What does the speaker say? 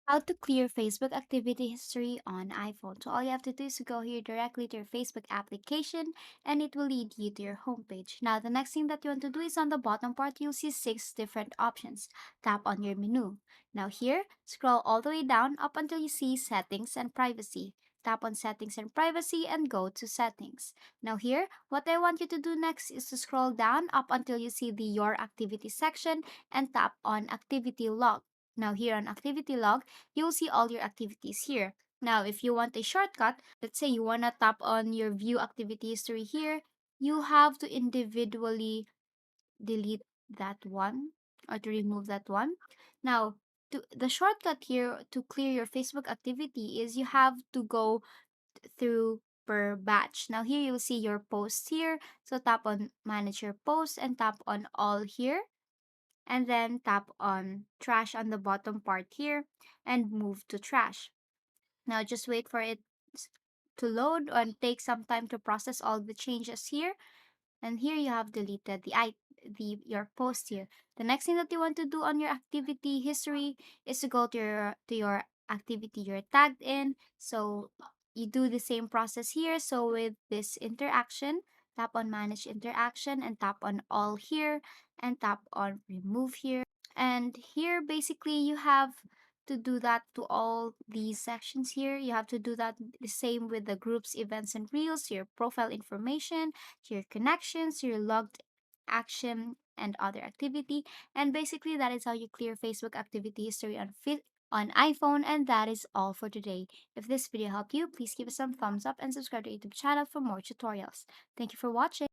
How to clear Facebook activity history on iPhone. So all you have to do is to go here directly to your Facebook application and it will lead you to your homepage. Now the next thing that you want to do is on the bottom part, you'll see 6 different options. Tap on your menu. Now here, scroll all the way down up until you see settings and privacy. Tap on settings and privacy and go to settings. Now here, what I want you to do next is to scroll down up until you see the your activity section and tap on activity log. Now here on activity log, you'll see all your activities here. Now, if you want a shortcut, let's say you want to tap on your view activity history here, you have to individually delete that one or to remove that one. Now, the shortcut here to clear your Facebook activity is you have to go through per batch. Now, here you'll see your posts here. So, tap on manage your posts and tap on all here and then tap on trash on the bottom part here and move to trash. Now just wait for it to load and take some time to process all the changes here. And here you have deleted the your post here. The next thing that you want to do on your activity history is to go to your activity you're tagged in. So you do the same process here. So with this interaction, tap on manage interaction and tap on all here and tap on remove here. And here, basically, you have to do that to all these sections here. You have to do that the same with the groups, events, and reels, your profile information, your connections, your logged action, and other activity. And basically, that is how you clear Facebook activity history on iPhone. And that is all for today. If this video helped you, please give us some thumbs up and subscribe to our YouTube channel for more tutorials. Thank you for watching.